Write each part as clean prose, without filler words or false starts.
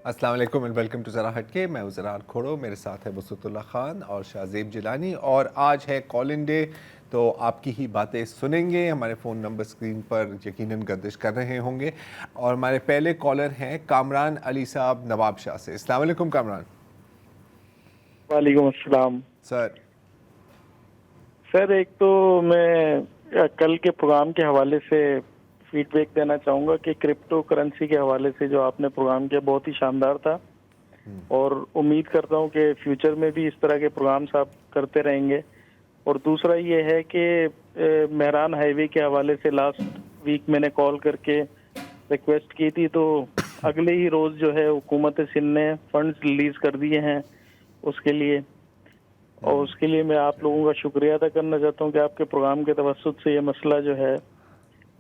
السلام علیکم and welcome to ذرا ہٹ کے. میں ہوں زرار کھوڑو, میرے ساتھ ہے بسط اللہ خان اور شاہزیب جیلانی, اور آج ہے کالنگ ڈے تو آپ کی ہی باتیں سنیں گے. ہمارے فون نمبر اسکرین پر یقیناً گردش کر رہے ہوں گے, اور ہمارے پہلے کالر ہیں کامران علی صاحب نواب شاہ سے. السلام علیکم کامران. وعلیکم السلام سر. ایک تو میں کل کے پروگرام کے حوالے سے فیڈ بیک دینا چاہوں گا کہ کرپٹو کرنسی کے حوالے سے جو آپ نے پروگرام کیا بہت ہی شاندار تھا, اور امید کرتا ہوں کہ فیوچر میں بھی اس طرح کے پروگرامس آپ کرتے رہیں گے. اور دوسرا یہ ہے کہ مہران ہائی وے کے حوالے سے لاسٹ ویک میں نے کال کر کے ریکویسٹ کی تھی, تو اگلے ہی روز جو ہے حکومت سندھ نے فنڈز ریلیز کر دیے ہیں اس کے لیے, اور اس کے لیے میں آپ لوگوں کا شکریہ ادا کرنا چاہتا ہوں کہ آپ کے پروگرام کے توسط سے یہ مسئلہ جو ہے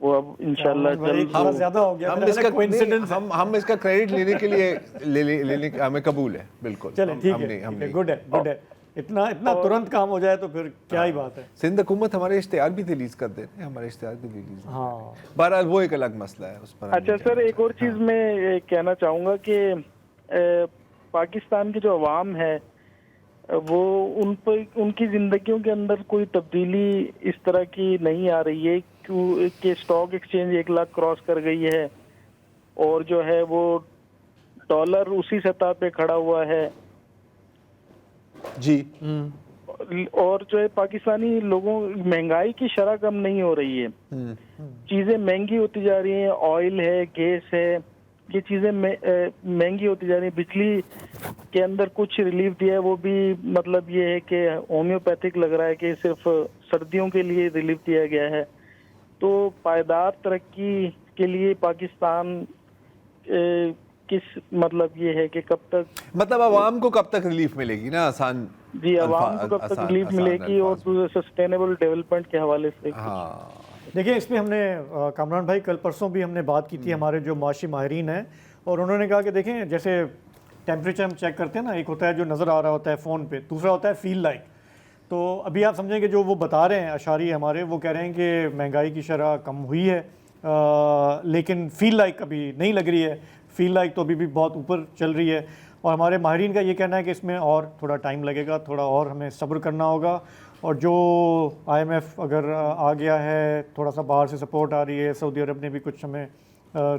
وہ اب انشاءاللہ جلد زیادہ ہو گیا. ہم اس کا کریڈٹ لینے کے لیے ہمیں قبول ہے. بالکل چلیں ٹھیک ہے, گڈ ہے. اتنا ترنت کام ہو جائے تو پھر کیا ہی بات ہے. سندھ حکومت ہمارے اشتہار بھی ریلیز کر دیتے ہیں, ہمارے اشتہار بھی ریلیز. ہاں بہرحال وہ ایک الگ مسئلہ ہے اس پر. اچھا سر, ایک اور چیز میں کہنا چاہوں گا کہ پاکستان کی جو عوام ہے وہ ان کی زندگیوں کے اندر کوئی تبدیلی اس طرح کی نہیں آ رہی ہے کہ اسٹاک ایکسچینج 1 لاکھ کراس کر گئی ہے, اور جو ہے وہ ڈالر اسی سطح پہ کھڑا ہوا ہے جی, اور جو ہے پاکستانی لوگوں مہنگائی کی شرح کم نہیں ہو رہی ہے. چیزیں مہنگی ہوتی جا رہی ہیں, آئل ہے, گیس ہے, یہ چیزیں مہنگی ہوتی جا رہی ہیں. بجلی کے اندر کچھ ریلیف دیا ہے, وہ بھی مطلب یہ ہے کہ ہومیوپیتھک لگ رہا ہے کہ صرف سردیوں کے لیے ریلیف دیا گیا ہے. تو پائیدار ترقی کے لیے پاکستان کس مطلب یہ ہے کہ کب تک, مطلب عوام کو کب تک ریلیف ملے گی نا, آسان جی عوام کو کب تک ریلیف ملے گی, اور سسٹینیبل ڈیولپمنٹ کے حوالے سے. ہاں دیکھیں اس میں ہم نے کامران بھائی کل پرسوں بھی ہم نے بات کی تھی ہمارے جو معاشی ماہرین ہیں, اور انہوں نے کہا کہ دیکھیں جیسے ٹیمپریچر ہم چیک کرتے ہیں نا, ایک ہوتا ہے جو نظر آ رہا ہوتا ہے فون پہ, دوسرا ہوتا ہے فیل لائک. تو ابھی آپ سمجھیں کہ جو وہ بتا رہے ہیں اشاری ہمارے, وہ کہہ رہے ہیں کہ مہنگائی کی شرح کم ہوئی ہے, لیکن فیل لائک ابھی نہیں لگ رہی ہے. فیل لائک تو ابھی بھی بہت اوپر چل رہی ہے, اور ہمارے ماہرین کا یہ کہنا ہے کہ اس میں اور تھوڑا ٹائم لگے گا, تھوڑا اور ہمیں صبر کرنا ہوگا. اور جو آئی ایم ایف اگر آ گیا ہے, تھوڑا سا باہر سے سپورٹ آ رہی ہے, سعودی عرب نے بھی کچھ ہمیں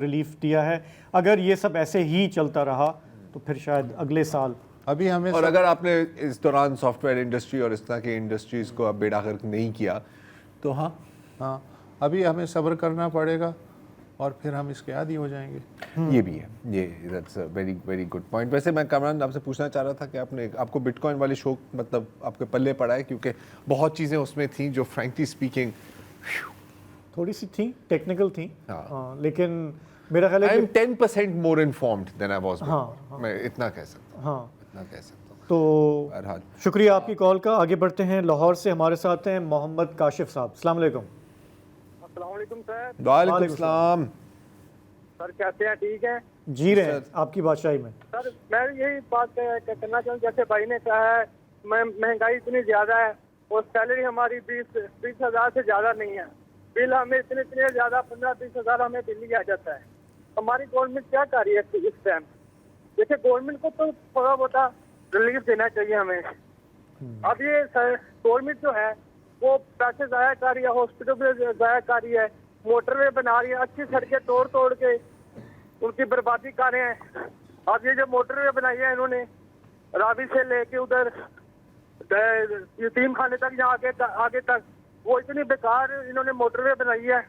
ریلیف دیا ہے, اگر یہ سب ایسے ہی چلتا رہا تو پھر شاید اگلے سال ابھی ہمیں, اور اگر آپ نے اس دوران سافٹ ویئر انڈسٹری اور اس طرح کی انڈسٹریز کو اب بیڑا غرق نہیں کیا تو ہاں ابھی ہمیں صبر کرنا پڑے گا, اور پھر ہم اس کے عادی ہو جائیں گے. یہ بھی ہے, یہ that's a very very good point. ویسے میں کامران آپ سے پوچھنا چاہ رہا تھا کہ آپ کو بٹ کوائن والی شوق مطلب آپ کے پلے پڑا ہے, کیونکہ بہت چیزیں اس میں تھیں جو فرینکلی اسپیکنگ تھوڑی سی تھیں, ٹیکنیکل تھیں, لیکن میرا خیال ہے کہ 10% more informed then I was. میں اتنا کہہ سکتا ہوں, اتنا کہہ سکتا ہوں. تو شکریہ آپ کی کال کا. آگے بڑھتے ہیں, لاہور سے ہمارے ساتھ ہیں محمد کاشف صاحب. السلام علیکم. السلام علیکم سر. وعلیکم السلام سر, کیسے ہیں؟ ٹھیک ہیں, جی رہے ہیں آپ کی بادشاہی میں. سر میں یہی بات کرنا چاہوں, جیسے بھائی نے کہا ہے مہنگائی اتنی زیادہ ہے اور سیلری ہماری 20,000 سے زیادہ نہیں ہے, بل ہمیں اتنے زیادہ 15-20 ہزار ہمیں بل ہی آ جاتا ہے. ہماری گورنمنٹ کیا کر رہی ہے اس ٹائم؟ جیسے گورنمنٹ کو تو تھوڑا بہت ریلیف دینا چاہیے ہمیں. اب یہ گورنمنٹ جو ہے وہ پیسے ضائع کر رہی ہے, ہاسپٹل پہ ضائع کر رہی ہے, موٹر وے بنا رہی ہے, اچھی سڑکیں توڑ کے ان کی بربادی کر رہے ہیں. اب یہ جو موٹر وے بنائی ہے انہوں نے راوی سے لے کے ادھر یتیم خانے تک, یہاں آگے تک, وہ اتنی بیکار انہوں نے موٹر وے بنائی ہے.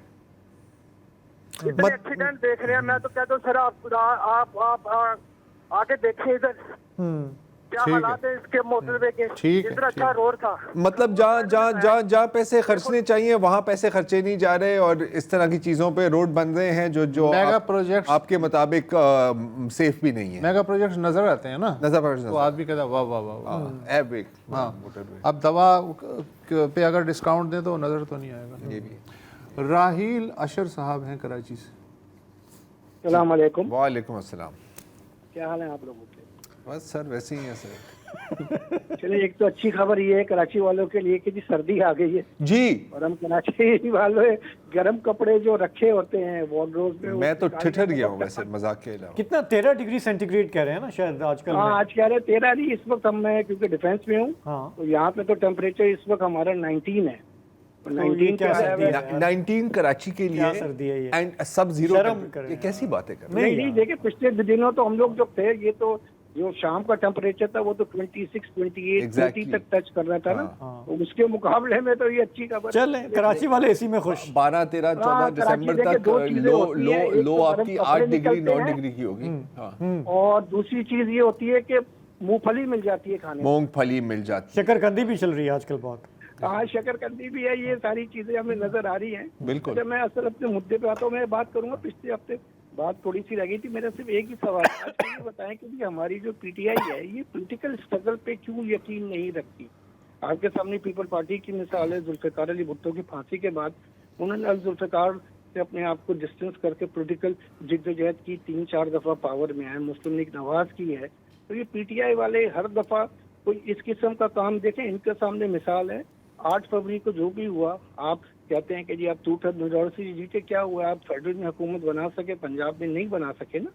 اتنے ایکسیڈنٹ دیکھ رہے ہیں. میں تو کہتا ہوں سر آپ آ کے دیکھیں ادھر کیا حالات ہے اس کے موٹر وے کے. اتنا اچھا روڈ تھا, مطلب جہاں پیسے خرچنے چاہیے وہاں پیسے خرچے نہیں جا رہے, اور اس طرح کی چیزوں پہ روڈ بن رہے ہیں جو میگا پروجیکٹ آپ کے مطابق سیف بھی نہیں ہے. میگا پروجیکٹس نظر آتے ہیں نا, نظر تو آدمی کہتا ہے واہ واہ واہ. ہاں, اب دوا پہ اگر ڈسکاؤنٹ دیں تو نظر تو نہیں آئے گا. یہ بھی. راحیل اشر صاحب ہیں کراچی سے. السلام علیکم. وعلیکم السلام. کیا حال ہے آپ لوگوں کے؟ بس سر ویسے ہی ہیں سر. چلے ایک تو اچھی خبر یہ ہے کراچی والوں کے لیے کہ جی سردی آ گئی ہے جی اور ہم کراچی والے گرم کپڑے جو رکھے ہوتے ہیں وارڈروب میں میں تو ٹھٹر گیا ہوں ویسے مذاق کے علاوہ. کتنا 13 ڈگری سینٹی گریڈ کہہ رہے ہیں نا شاید آج کل. ہاں آج کہہ رہے 13 نہیں اس وقت ہم میں کیونکہ ڈیفینس میں ہوں ہاں تو یہاں پہ تو ٹیمپریچر اس وقت ہمارا 19 ہے. 19 کیا پہ آیا ہوا ہے. 19 کراچی کے کیا لیے سردی ہے یہ. And sub zero. شرم کریں یہ کیسی باتیں کر رہے نہیں نہیں دیکھیں پچھلے دنوں تو ہم لوگ جو تھے یہ تو جو شام کا ٹیمپریچر تھا وہ تو 26 28 30 تک ٹچ کر رہا تھا نا. تو اس کے مقابلے میں تو یہ اچھی خبر. چلیں کراچی والے اے سی میں خوش. 12 13 14 دسمبر تک لو آپ کی 8 ڈگری 9 ڈگری کی ہوگی. اور دوسری چیز یہ ہوتی ہے کہ مونگ پھلی مل جاتی ہے کھانے. مونگ پھلی مل جاتی. شکر کندی بھی چل رہی ہے آج کل بہت. ہاں شکر کندی بھی ہے. یہ ساری چیزیں ہمیں نظر آ رہی ہیں. بالکل. اچھا میں اصل اپنے مدعے پہ آتا ہوں. میں بات کروں گا پچھلے ہفتے بات تھوڑی سی رہ گئی تھی. میرا صرف ایک ہی سوال ہے. آج یہ بتائیں کہ ہماری جو پی ٹی آئی ہے یہ پولیٹیکل اسٹرگل پہ کیوں یقین نہیں رکھتی. آپ کے سامنے پیپل پارٹی کی مثال ہے. ذوالفقار علی بھٹو کی پھانسی کے بعد انہوں نے ذوالفقار سے اپنے آپ کو ڈسٹینس کر کے پولیٹیکل جدوجہد کی. 3-4 دفعہ پاور میں آئے. مسلم لیگ نواز کی ہے. تو یہ پی ٹی آئی والے ہر دفعہ کوئی اس قسم کا کام دیکھیں. ان کے سامنے مثال ہے 8 فروری کو جو بھی ہوا. آپ کہتے ہیں کہ جی آپ 2/3 میجورٹی جیتے. کیا ہوا آپ فیڈرل میں حکومت بنا سکے پنجاب میں نہیں بنا سکے نا.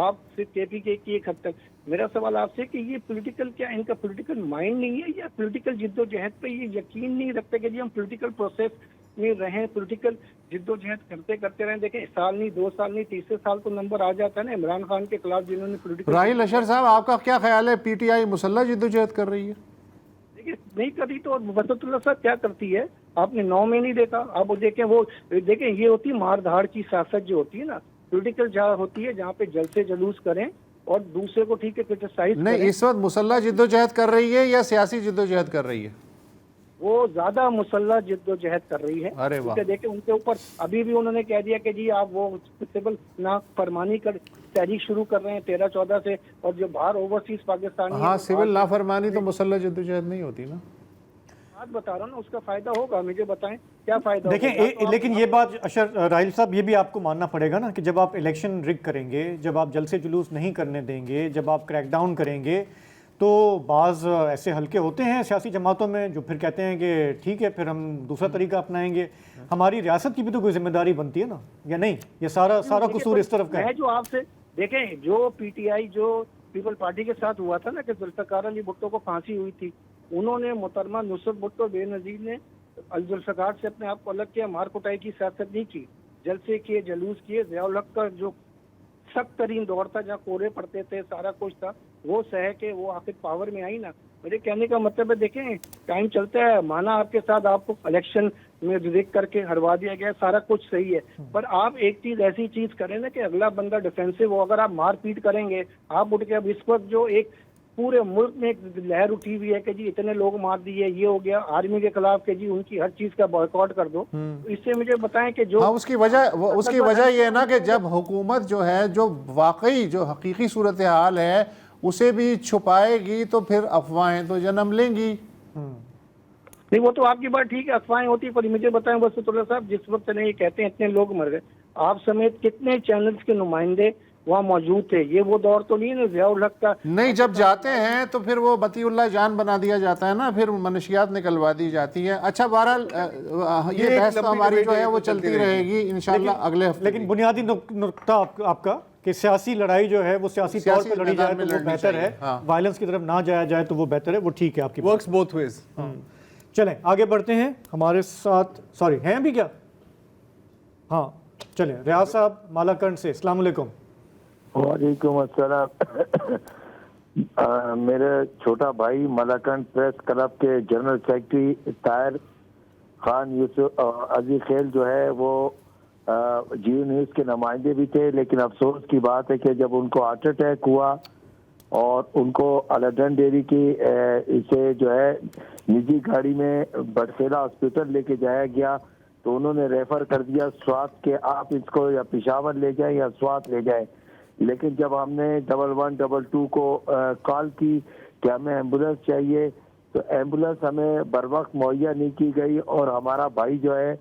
آپ صرف کے پی کے کی ایک حد تک. میرا سوال آپ سے کہ یہ پولیٹیکل کیا ان کا پولیٹیکل مائنڈ نہیں ہے یا پولیٹیکل جد و جہد پہ یہ یقین نہیں رکھتے کہ جی ہم پولیٹیکل پروسیس میں رہیں پولیٹیکل جد و جہد کرتے رہیں. دیکھیں سال نہیں 2 سال نہیں تیسرے سال تو نمبر آ جاتا ہے نا. عمران خان کے خلاف جنہوں نے پولیٹیکل. راحیل اشر صاحب آپ کا کیا خیال ہے پی ٹی آئی مسلح جدوجہد کر رہی ہے؟ نہیں کرتی تو وسط اللہ صاحب کیا کرتی ہے آپ نے 9 میں نہیں دیکھا. آپ دیکھیں وہ دیکھیں یہ ہوتی ہے مار دھاڑ کی سیاست جو ہوتی ہے نا. پولیٹیکل جہاں ہوتی ہے جہاں پہ جلسے جلوس کریں اور دوسرے کو ٹھیک ہے کرٹیسائز کریں. نہیں اس وقت مسلح جدوجہد کر رہی ہے یا سیاسی جدوجہد کر رہی ہے؟ وہ زیادہ مسلح جد و جہد کر رہی ہے. ارے واہ. دیکھیں ان کے اوپر ابھی بھی انہوں نے کہہ دیا کہ جی آپ وہ سول نافرمانی کر تحریک شروع کر رہے ہیں 13-14 سے. اور جو باہر اوورسیز پاکستانی ہاں سول نافرمانی تو مسلح جدوجہد نہیں ہوتی نا. بات بتا رہا ہوں نا اس کا فائدہ ہوگا. مجھے بتائیں کیا فائدہ ہوگا. دیکھیں لیکن یہ بات راحیل صاحب یہ بھی آپ کو ماننا پڑے گا نا کہ جب آپ الیکشن رگ کریں گے, جب آپ جلسے جلوس نہیں کرنے دیں گے, جب آپ کریک ڈاؤن کریں گے تو بعض ایسے حلقے ہوتے ہیں سیاسی جماعتوں میں جو پھر کہتے ہیں کہ ٹھیک ہے پھر ہم دوسرا طریقہ اپنائیں گے. ہماری ریاست کی بھی تو کوئی ذمہ داری بنتی ہے نا یا نہیں؟ یہ سارا قصور اس طرف کا ہے. میں جو آپ سے دیکھیں جو پی ٹی آئی جو پیپل پارٹی کے ساتھ ہوا تھا نا کہ ذوالفقار علی بھٹو کو پھانسی ہوئی تھی. انہوں نے محترمہ نصرت بھٹو بے نظیر نے ذوالفقار سے اپنے آپ کو الگ کیا. مار کٹائی کی سیاست نہیں کی. جلسے کیے جلوس کیے. ضیاء الحق کا جو سخت ترین دور تھا جہاں کوڑے پڑتے تھے سارا کچھ تھا وہ سہ کے وہ آخر پاور میں آئی نا. میرے کہنے کا مطلب ہے دیکھیں ٹائم چلتا ہے. مانا آپ کے ساتھ آپ کو الیکشن میں ریگ کر کے ہروا دیا گیا سارا کچھ صحیح ہے پر آپ ایک چیز ایسی چیز کریں نا کہ اگلا بندہ ڈیفینسو ہو. اگر آپ مار پیٹ کریں گے آپ اٹھ کے اب اس وقت جو ایک پورے ملک میں ایک لہر اٹھی ہوئی ہے کہ جی اتنے لوگ مار دیے یہ ہو گیا آرمی کے خلاف کہ جی ان کی ہر چیز کا بائیکاٹ کر دو. اس سے مجھے بتائیں کہ جو اس کی وجہ یہ ہے نا کہ جب حکومت جو ہے جو واقعی جو حقیقی صورتحال ہے اسے بھی چھپائے گی تو پھر افواہیں تو جنم لیں گی. نہیں وہ تو آپ کی بات ٹھیک ہے افواہیں ہوتی پر مجھے بتائیں وسط اللہ صاحب جس وقت نہیں کہتے ہیں اتنے لوگ مر گئے آپ سمیت کتنے چینلز کے نمائندے وہاں موجود تھے. یہ وہ دور تو نہیں ہے نا ضیاء الحق کا. نہیں جب جاتے ہیں تو پھر وہ بطی اللہ جان بنا دیا جاتا ہے نا پھر منشیات نکلوا دی جاتی ہیں. اچھا بہرحال یہ بحث تو ہماری جو ہے وہ چلتی رہے گی انشاءاللہ اگلے ہفتے. لیکن بنیادی نقطہ آپ کا کہ سیاسی لڑائی جو ہے وہ سیاسی طور پہ لڑی جائے تو وہ بہتر ہے. وائلنس کی طرف نہ جایا جائے تو وہ بہتر ہے. وہ ٹھیک ہے آپ کی ورکس بوتھ ویز. چلیں آگے بڑھتے ہیں. ہمارے ساتھ سوری ہیں ابھی کیا؟ ہاں چلیں ریاض صاحب مالاکنڈ سے. السلام علیکم. وعلیکم السلام. میرے چھوٹا بھائی مالاکنڈ پریس کلب کے جنرل سیکرٹری طاہر خان یوسف عزیز خیل جو ہے وہ جیو نیوز کے نمائندے بھی تھے لیکن افسوس کی بات ہے کہ جب ان کو ہارٹ اٹیک ہوا اور ان کو الڈن ڈیری کی اسے جو ہے نجی گاڑی میں بٹسیلا ہاسپٹل لے کے جایا گیا تو انہوں نے ریفر کر دیا سوات کے آپ اس کو یا پشاور لے جائیں یا سوات لے جائیں. لیکن جب ہم نے 1122 کو کال کی کہ ہمیں ایمبولینس چاہیے تو ایمبولینس ہمیں بر وقت مہیا نہیں کی گئی اور ہمارا بھائی جو ہے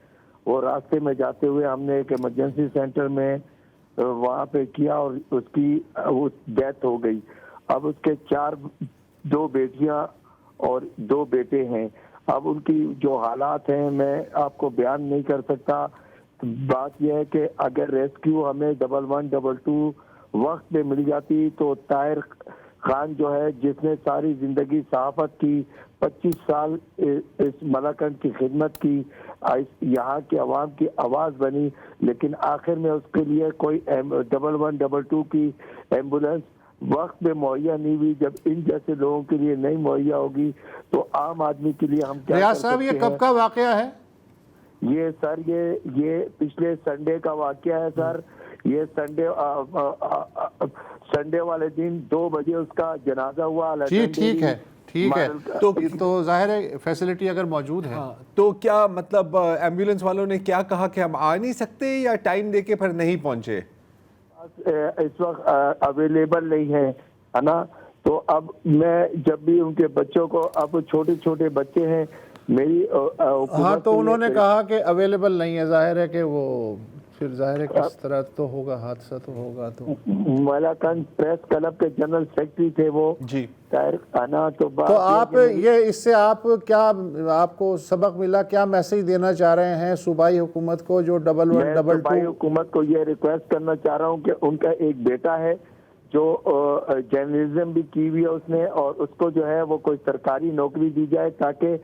وہ راستے میں جاتے ہوئے ہم نے ایک ایمرجنسی سینٹر میں وہاں پہ کیا اور اس کی ڈیتھ ہو گئی. اب اس کے 2 بیٹیاں اور 2 بیٹے ہیں. اب ان کی جو حالات ہیں میں آپ کو بیان نہیں کر سکتا. بات یہ ہے کہ اگر ریسکیو ہمیں 1112 وقت پہ مل جاتی تو طاہر خان جو ہے جس نے ساری زندگی صحافت کی, 25 سال اس ملاکنڈ کی خدمت کی, یہاں کے عوام کی آواز بنی, لیکن آخر میں اس کے لیے کوئی 1112 کی ایمبولینس وقت میں مہیا نہیں ہوئی. جب ان جیسے لوگوں کے لیے نہیں مہیا ہوگی تو عام آدمی کے لیے ہم کیا ریاض صاحب یہ کب کا واقعہ ہے؟ یہ سر یہ پچھلے سنڈے کا واقعہ ہے سر. یہ سنڈے والے دن 2 بجے اس کا جنازہ ہوا. جی ٹھیک ہے تو ظاہر ہے فیسلٹی اگر موجود ہے تو کیا مطلب ایمبولینس والوں نے کیا کہا کہ ہم آ نہیں سکتے یا ٹائم دے کے پھر نہیں پہنچے؟ اس وقت اویلیبل نہیں ہے نا. تو اب میں جب بھی ان کے بچوں کو, اب چھوٹے چھوٹے بچے ہیں میری ہاں تو انہوں نے کہا کہ اویلیبل نہیں ہے. ظاہر ہے کہ وہ پھر ظاہر ہے کس طرح تو ہوگا, حادثہ تو ہوگا. تو ملاکنڈ پریس کلب کے جنرل سیکرٹری تھے وہ جی. تو آپ یہ اس سے آپ کیا آپ کو سبق ملا, کیا میسج دینا چاہ رہے ہیں صوبائی حکومت کو جو 1112؟ صوبائی حکومت کو یہ ریکویسٹ کرنا چاہ رہا ہوں کہ ان کا ایک بیٹا ہے جو جرنلزم بھی کی ہوئی ہے اس نے, اور اس کو جو ہے وہ کوئی سرکاری نوکری دی جائے تاکہ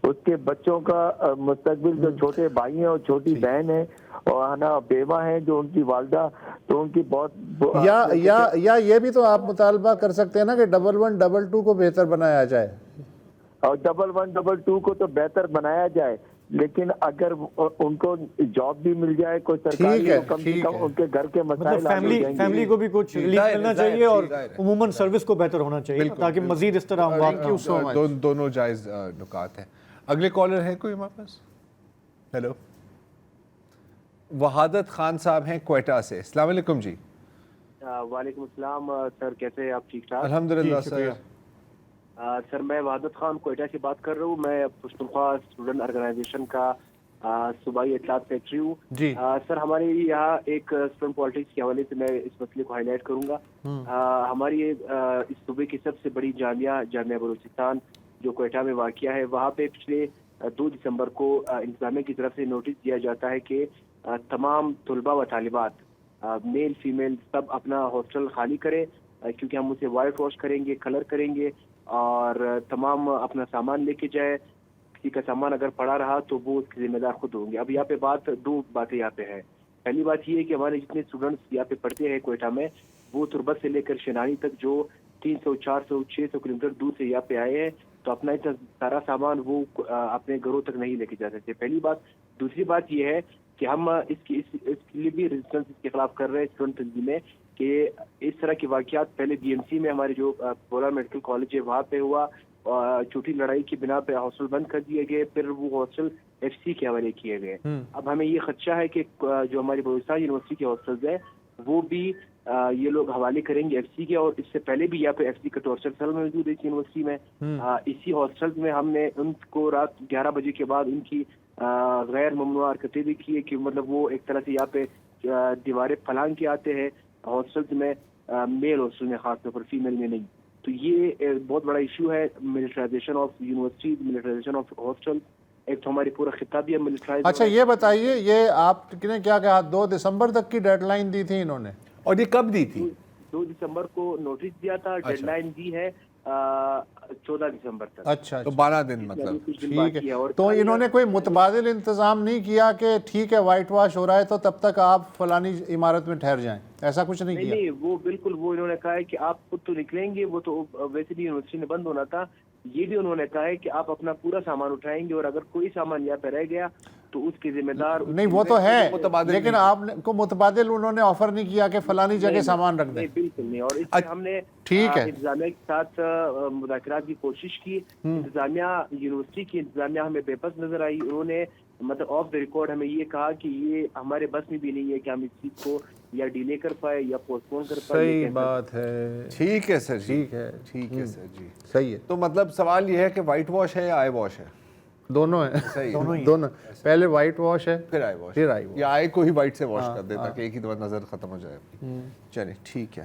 اس کے بچوں کا مستقبل, جو چھوٹے بھائی ہیں اور چھوٹی بہن ہے اور نا بیوہ ہیں جو ان کی والدہ, تو ان کی بہت یا یہ بھی تو آپ مطالبہ کر سکتے ہیں نا کہ 1112 کو بہتر بنایا جائے. اور 1112 کو تو بہتر بنایا جائے, لیکن اگر ان کو جاب بھی مل جائے کوئی سرکاری, کم سے کم ان کے گھر کے مسائل فیملی کو بھی کچھ ریلیف ملنا چاہیے اور عموماً سروس کو بہتر ہونا چاہیے تاکہ مزید اس طرح دونوں جائز نکات ہیں. اگلے کالر ہیں کوئی ہمارے پاس؟ ہیلو, وحادت خان صاحب ہیں کوئٹہ سے. السلام علیکم جی. وعلیکم السلام سر, کیسے آپ؟ ٹھیک ٹھاک الحمدللہ سر. سر میں وحادت خان کوئٹہ سے بات کر رہا ہوں. میں پشتونخوا اسٹوڈنٹ آرگنائزیشن کا صوبائی اطلاعات سیکرٹری ہوں. جی سر ہمارے یہاں ایک اسٹوڈنٹ پالیٹکس کے حوالے سے میں اس مسئلے کو ہائی لائٹ کروں گا. ہماری اس صوبے کی سب سے بڑی جامعہ بلوچستان جو کوئٹہ میں واقع ہے, وہاں پہ پچھلے 2 دسمبر کو انتظامیہ کی طرف سے نوٹس دیا جاتا ہے کہ تمام طلباء و طالبات میل فیمیل سب اپنا ہاسٹل خالی کریں کیونکہ ہم اسے وائٹ واش کریں گے, کلر کریں گے اور تمام اپنا سامان لے کے جائے. کسی کا سامان اگر پڑا رہا تو وہ اس کے ذمہ دار خود ہوں گے. اب یہاں پہ 2 باتیں یہاں پہ ہیں. پہلی بات یہ ہے کہ ہمارے جتنے اسٹوڈنٹس یہاں پہ پڑھتے ہیں کوئٹہ میں, وہ تربت سے لے کر شینانی تک جو 300 400 600 کلومیٹر دور سے یہاں پہ آئے ہیں, تو اپنا اتنا سارا سامان وہ اپنے گھروں تک نہیں لے کے جا سکتے. پہلی بات. دوسری بات یہ ہے کہ ہم اس کے لیے بھی ریزسٹنس اس کے خلاف کر رہے ہیں اسٹوڈنٹ تنظیمیں کہ اس طرح کے واقعات پہلے بی ایم سی میں ہمارے جو پولر میڈیکل کالج ہے وہاں پہ ہوا, چھوٹی لڑائی کی بنا پہ ہاسٹل بند کر دیے گئے, پھر وہ ہاسٹل ایف سی کے حوالے کیے گئے. اب ہمیں یہ خدشہ ہے کہ جو ہماری بلوچستان یونیورسٹی کے ہاسٹلز ہیں وہ بھی یہ لوگ حوالے کریں گے ایف سی کے, اور اس سے پہلے بھی یہاں پہ ایف سی کا ٹارچر سیل موجود ہے اس یونیورسٹی میں. اسی ہاسٹل میں ہم نے ان کو رات 11 بجے کے بعد ان کی غیر ممنوع حرکتیں بھی کی ہے کہ مطلب وہ ایک طرح سے یہاں پہ دیواریں پھلانگ کے آتے ہیں ہاسٹلز میں, میل ہاسٹل میں خاص طور پر, فیمیل میں نہیں. تو یہ بہت بڑا ایشو ہے, militarisation of university, militarisation of hostel. ایک تو ہماری پورا خطہ بھی ہے ملٹرائز. اچھا یہ بتائیے, یہ آپ نے کیا کہا 2 دسمبر تک کی ڈیڈ لائن دی تھی انہوں نے, اور یہ کب دی تھی؟ 2 دسمبر کو نوٹس دیا تھا, ڈیڈ لائن دی ہے 14 دسمبر تک. اچھا تو 12 دن مطلب. ٹھیک ہے. تو انہوں نے کوئی متبادل انتظام نہیں کیا کہ ٹھیک ہے وائٹ واش ہو رہا ہے تو تب تک آپ فلانی عمارت میں ٹھہر جائیں, ایسا کچھ نہیں کیا؟ نہیں, وہ بالکل وہ انہوں نے کہا ہے کہ آپ خود تو نکلیں گے, وہ تو ویسے بھی یونیورسٹی میں بند ہونا تھا. یہ بھی انہوں نے کہا ہے کہ آپ اپنا پورا سامان اٹھائیں گے اور اگر کوئی سامان یہاں پہ رہ گیا تو اس کے ذمہ دار. نہیں وہ تو ہے, لیکن آپ کو متبادل انہوں نے آفر نہیں کیا کہ فلانی جگہ سامان رکھ دیں؟ بالکل نہیں. اور اس سے ہم نے انتظامیہ کے ساتھ مذاکرات کی کوشش کی. انتظامیہ یونیورسٹی کی انتظامیہ ہمیں بے بس نظر آئی. انہوں نے مطلب آف دا ریکارڈ ہمیں یہ کہا کہ یہ ہمارے بس میں بھی نہیں ہے کہ ہم اس چیز کو یا ڈیلے کر پائے یا پوسٹ پون کر پائے. صحیح بات ہے. ٹھیک ہے سر, ٹھیک ہے سر جی, صحیح ہے. تو مطلب سوال یہ ہے کہ وائٹ واش ہے یا آئی واش ہے؟ دونوں ہیں, دونوں. پہلے وائٹ واش ہے پھر آئی واش, یا آئی کو ہی وائٹ سے واش کر دے تاکہ ایک ہی دفعہ نظر ختم ہو جائے. چلیں ٹھیک ہے.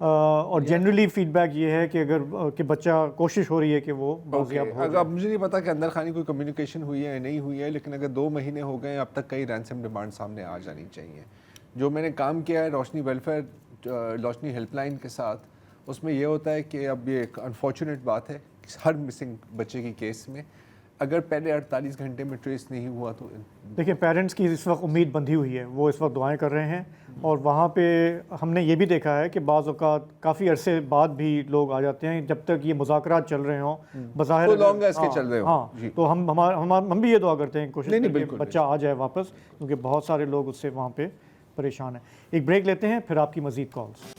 اور جنرلی فیڈ بیک یہ ہے کہ اگر کہ بچہ کوشش ہو رہی ہے کہ وہ بازیاب ہو اگر مجھے نہیں پتا کہ اندر خانی کوئی کمیونیکیشن ہوئی ہے یا نہیں ہوئی ہے، لیکن اگر 2 مہینے ہو گئے اب تک کئی رینسم ڈیمانڈ سامنے آ جانی چاہیے. جو میں نے کام کیا ہے روشنی ویلفیئر روشنی ہیلپ لائن کے ساتھ، اس میں یہ ہوتا ہے کہ اب یہ ایک انفارچونیٹ بات ہے ہر مسنگ بچے کی کیس میں اگر پہلے 48 گھنٹے میں ٹریس نہیں ہوا تو دیکھیں پیرنٹس کی اس وقت امید بندھی ہوئی ہے، وہ اس وقت دعائیں کر رہے ہیں. اور وہاں پہ ہم نے یہ بھی دیکھا ہے کہ بعض اوقات کافی عرصے بعد بھی لوگ آ جاتے ہیں جب تک یہ مذاکرات چل رہے ہوں بظاہر تو لانگ اس کے چل رہے ہوں. ہاں تو ہم بھی یہ دعا کرتے ہیں کوشش کریں کہ بچہ آ جائے واپس، کیونکہ بہت سارے لوگ اس سے وہاں پہ پریشان ہیں. ایک بریک لیتے ہیں پھر آپ کی مزید کالز.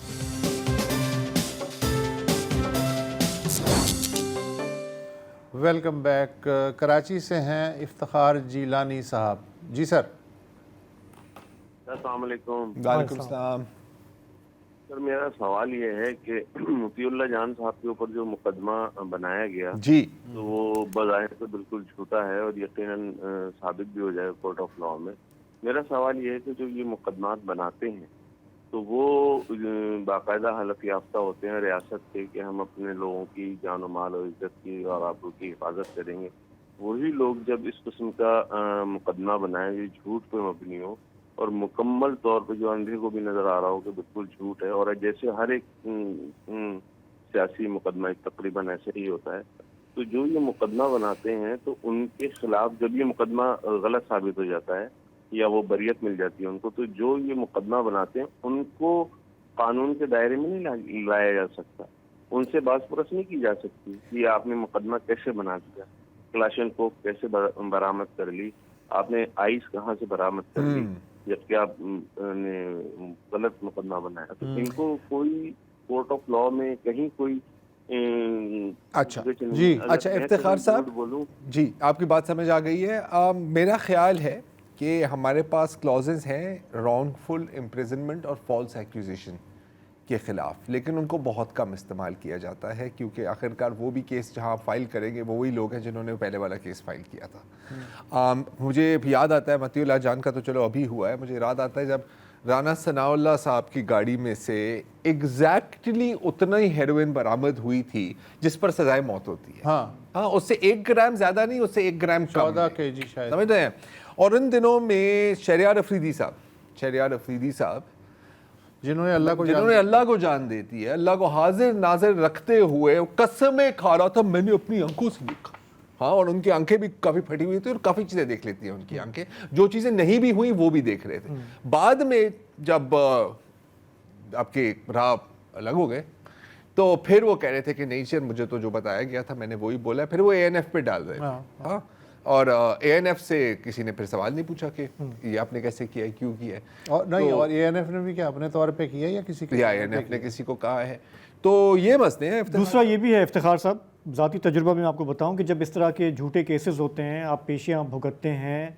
Welcome back. کراچی سے ہیں افتخار جیلانی صاحب. جی سر. السلام علیکم. وعلیکم السلام. سر میرا سوال یہ ہے کہ مطیع اللہ جان صاحب کے اوپر جو مقدمہ بنایا گیا جی تو وہ بظاہر تو بالکل جھوٹا ہے اور یقیناً ثابت بھی ہو جائے کورٹ آف لاء میں. میرا سوال یہ ہے کہ جو یہ مقدمات بناتے ہیں تو وہ باقاعدہ حلف یافتہ ہوتے ہیں ریاست کے کہ ہم اپنے لوگوں کی جان و مال و عزت کی اور آبرو کی حفاظت کریں گے. وہی لوگ جب اس قسم کا مقدمہ بنائیں جو جھوٹ پہ مبنی ہو اور مکمل طور پہ جو اندھے کو بھی نظر آ رہا ہو کہ بالکل جھوٹ ہے، اور جیسے ہر ایک سیاسی مقدمہ تقریباً ایسے ہی ہوتا ہے، تو جو یہ مقدمہ بناتے ہیں تو ان کے خلاف جب یہ مقدمہ غلط ثابت ہو جاتا ہے یا وہ بریت مل جاتی ہے ان کو، تو جو یہ مقدمہ بناتے ہیں ان کو قانون کے دائرے میں نہیں لایا جا سکتا. ان سے باز پرس نہیں کی جا سکتی کہ آپ نے مقدمہ کیسے بنا دیا، کلاشن کو کیسے برآمد کر لی، آپ نے آئس کہاں سے برآمد کر لی، جبکہ آپ نے غلط مقدمہ بنایا. تو ان کو کوئی کورٹ آف لاء میں کہیں کوئی اچھا افتخار صاحب جی آپ کی بات سمجھ آ گئی ہے. میرا خیال ہے کہ ہمارے پاس کلوزز ہیں رانگ فل امپریزنمنٹ اور فالس ایکوزیشن کے خلاف، لیکن ان کو بہت کم استعمال کیا جاتا ہے کیونکہ آخرکار وہ بھی کیس جہاں فائل کریں گے وہ وہی لوگ ہیں جنہوں نے پہلے والا کیس فائل کیا تھا. مجھے یاد آتا ہے مطیع اللہ جان کا تو چلو ابھی ہوا ہے، مجھے یاد آتا ہے جب رانا ثناء اللہ صاحب کی گاڑی میں سے ایگزیکٹلی اتنا ہی ہیروئن برآمد ہوئی تھی جس پر سزائے موت ہوتی ہے. ہاں اس سے 1 گرام زیادہ نہیں، اس سے 1 گرام 14 kg شاید، سمجھ رہے ہیں. اور ان دنوں میں شہریار افریدی صاحب جنہوں نے اللہ کو جان دیتی ہے، اللہ کو حاضر ناظر رکھتے ہوئے قسمیں کھا رہا تھا میں نے اپنی آنکھوں سے دیکھا. ہاں اور ان کی آنکھیں بھی کافی پھٹی ہوئی تھی اور کافی چیزیں دیکھ لیتی ہیں ان کی آنکھیں، جو چیزیں نہیں بھی ہوئی وہ بھی دیکھ رہے تھے. بعد میں جب آپ کے راہ الگ ہو گئے تو پھر وہ کہہ رہے تھے کہ نہیں سر مجھے تو جو بتایا گیا تھا میں نے وہی بولا. پھر وہ ANF پہ ڈال رہے تھے. ہاں اور ANF سے کسی نے پھر سوال نہیں پوچھا کہ یہ آپ نے کیسے کیا ہے، کیوں کیا ہے. اور نہیں اور ANF نے بھی کیا اپنے طور پہ کیا یا کسی کو ANF نے کسی کو کہا ہے. تو یہ مسئلے ہیں. دوسرا یہ بھی ہے افتخار صاحب، ذاتی تجربہ میں آپ کو بتاؤں کہ جب اس طرح کے جھوٹے کیسز ہوتے ہیں، آپ پیشیاں بھگتتے ہیں،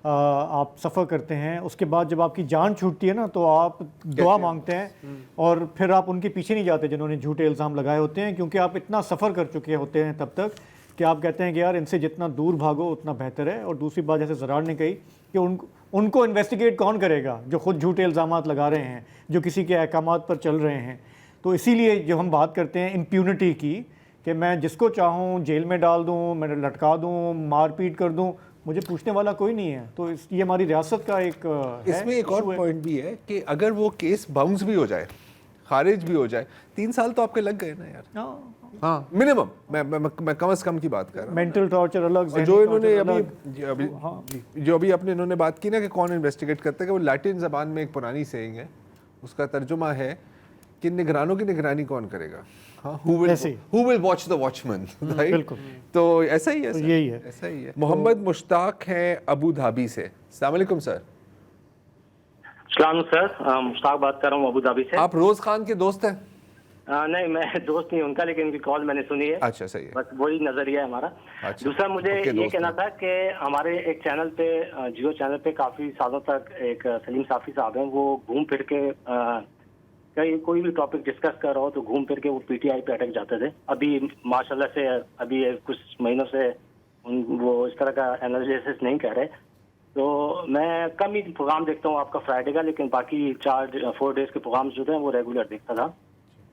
آپ سفر کرتے ہیں، اس کے بعد جب آپ کی جان چھوٹتی ہے نا تو آپ دعا مانگتے ہیں اور پھر آپ ان کے پیچھے نہیں جاتے جنہوں نے جھوٹے الزام لگائے ہوتے ہیں، کیونکہ آپ اتنا سفر کر چکے ہوتے ہیں تب تک کہ آپ کہتے ہیں کہ یار ان سے جتنا دور بھاگو اتنا بہتر ہے. اور دوسری بات جیسے زرار نے کہی کہ ان کو انویسٹیگیٹ کون کرے گا جو خود جھوٹے الزامات لگا رہے ہیں، جو کسی کے احکامات پر چل رہے ہیں. تو اسی لیے جو ہم بات کرتے ہیں امپیونٹی کی کہ میں جس کو چاہوں جیل میں ڈال دوں، میں لٹکا دوں، مار پیٹ کر دوں، مجھے پوچھنے والا کوئی نہیں ہے. تو یہ ہماری ریاست کا ایک اس میں ایک اور پوائنٹ بھی ہے کہ اگر وہ کیس باؤنس بھی ہو جائے، خارج بھی ہو جائے، 3 سال تو آپ کے لگ گئے نا یار. ہاں منیمم میں کم از کم کی بات کر رہا ہوں. مینٹل ٹارچر الگ، جو انہوں نے ابھی اپنے انہوں نے بات کی نا کہ کون انویسٹیگیٹ کرتا ہے، کہ وہ لیٹن زبان میں ایک پرانی سیئنگ ہے، اس کا ترجمہ ہے کہ نگرانوں کی نگرانی کون کرے گا. Who will watch the watchman, right? تو ایسا ہی ہے، یہی ہے، ایسا ہی ہے. محمد مشتاق ہیں ابو دھابی سے. السلام علیکم سر. السلام سر، مشتاق بات کر رہا ہوں ابو دھابی سے. آپ روز خان کے دوست ہیں؟ نہیں میں دوست نہیں ان کا، لیکن ان کی کال میں نے سنی ہے. اچھا صحیح ہے، بس وہی نظریہ ہے ہمارا. دوسرا مجھے یہ کہنا تھا کہ ہمارے ایک چینل پہ، جیو چینل پہ کافی سالوں تک ایک سلیم صافی صاحب ہیں، وہ گھوم پھر کے کوئی بھی ٹاپک ڈسکس کر رہا ہو تو گھوم پھر کے وہ PTI پہ اٹک جاتے تھے. ابھی ماشاء اللہ سے ابھی کچھ مہینوں سے وہ اس طرح کا انالیسس نہیں کر رہے. تو میں کم ہی پروگرام دیکھتا ہوں آپ کا فرائیڈے کا، لیکن باقی 4 ڈیز کے پروگرام جو ہیں وہ ریگولر دیکھتا تھا.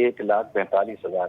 1,45,000,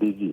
DG,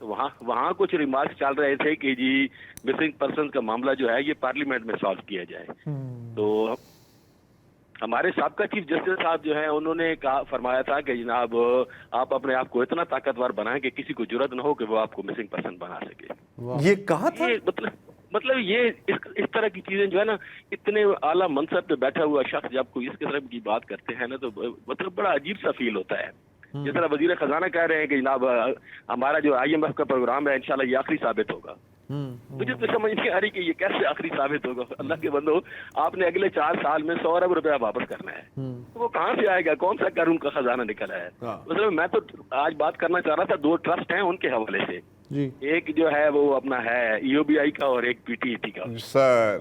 تو وہاں کچھ ریمارکس چل رہے تھے کہ جی مسنگ پرسن کا معاملہ جو ہے یہ پارلیمنٹ میں سالو کیا جائے. تو ہمارے سابقہ چیف جسٹس صاحب جو ہیں انہوں نے فرمایا تھا کہ جناب آپ اپنے آپ کو اتنا طاقتور بنائیں کہ کسی کو جرأت نہ ہو کہ وہ آپ کو مسنگ پرسن بنا سکے. یہ کہا تھا مطلب یہ اس طرح کی چیزیں جو ہے نا, اتنے اعلیٰ منصب پہ بیٹھا ہوا شخص جب کوئی اس قسم کی بات کرتے ہیں نا تو مطلب بڑا عجیب سا فیل ہوتا ہے. جس طرح وزیر خزانہ کہہ رہے ہیں کہ جناب ہمارا جو IMF کا پروگرام ہے انشاءاللہ یہ آخری ثابت ہوگا. مجھے تو سمجھ نہیں آ رہی کہ یہ کیسے آخری ثابت ہوگا. اللہ کے بندو, آپ نے اگلے 4 سال میں 100 ارب روپیہ واپس کرنا ہے, تو وہ کہاں سے آئے گا؟ کون سا قانون کا خزانہ نکلا ہے؟ مطلب میں تو آج بات کرنا چاہ رہا تھا 2 ٹرسٹ ہیں ان کے حوالے سے, ایک جو ہے وہ اپنا ہے EOBI کا اور ایک PTET کا.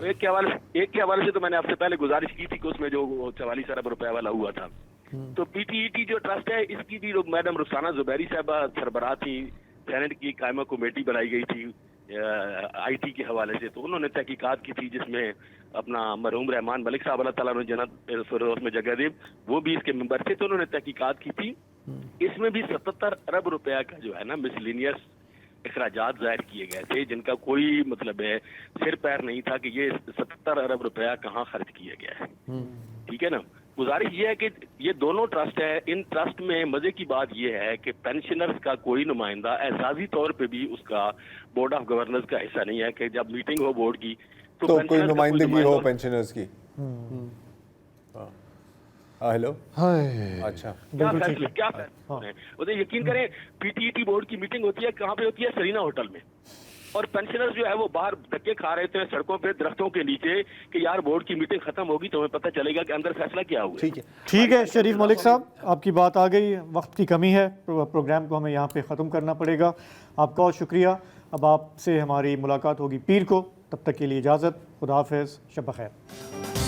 ایک کے حوالے سے تو میں نے آپ سے پہلے گزارش کی تھی کہ اس میں جو 44 ارب روپے والا ہوا تھا, تو PTET جو ٹرسٹ ہے اس کی بھی میڈم رخسانہ زبیری صاحبہ سربراہ تھی. سینٹ کی قائمہ کمیٹی بنائی گئی تھی IT کے حوالے سے, تو انہوں نے تحقیقات کی تھی جس میں اپنا مرحوم رحمان ملک صاحب اللہ تعالیٰ نے جنت فردوس میں جگہ دے وہ بھی اس کے ممبر تھے. تو انہوں نے تحقیقات کی تھی, اس میں بھی 77 ارب روپیہ کا جو ہے نا مسلینئس اخراجات ظاہر کیے گئے تھے جن کا کوئی مطلب ہے سر پیر نہیں تھا کہ یہ 77 ارب روپیہ کہاں خرچ کیا گیا ہے. ٹھیک ہے نا. گزارش یہ ہے کہ یہ دونوں ٹرسٹ ہے, ان ٹرسٹ میں مزے کی بات یہ ہے کہ پینشنرز کا کوئی نمائندہ اعزازی طور پہ بھی اس کا بورڈ آف گورنرز کا حصہ نہیں ہے کہ جب میٹنگ ہو بورڈ کی تو کوئی نمائندگی ہو پینشنرز کی. ہیلو, اچھا کیا یقین کریں PTET بورڈ کی میٹنگ ہوتی ہے کہاں پہ ہوتی ہے؟ سرینا ہوٹل میں, اور پینشنرز جو ہے وہ باہر دھکے کھا رہے تھے سڑکوں پہ درختوں کے نیچے کہ یار بورڈ کی میٹنگ ختم ہوگی تو ہمیں پتہ چلے گا کہ اندر فیصلہ کیا ہوا. ٹھیک ہے شریف ملک صاحب, آپ کی بات آ گئی, وقت کی کمی ہے, پروگرام کو ہمیں یہاں پہ ختم کرنا پڑے گا. آپ کا بہت شکریہ. اب آپ سے ہماری ملاقات ہوگی پیر کو, تب تک کے لیے اجازت, خدا حافظ, شب بخیر.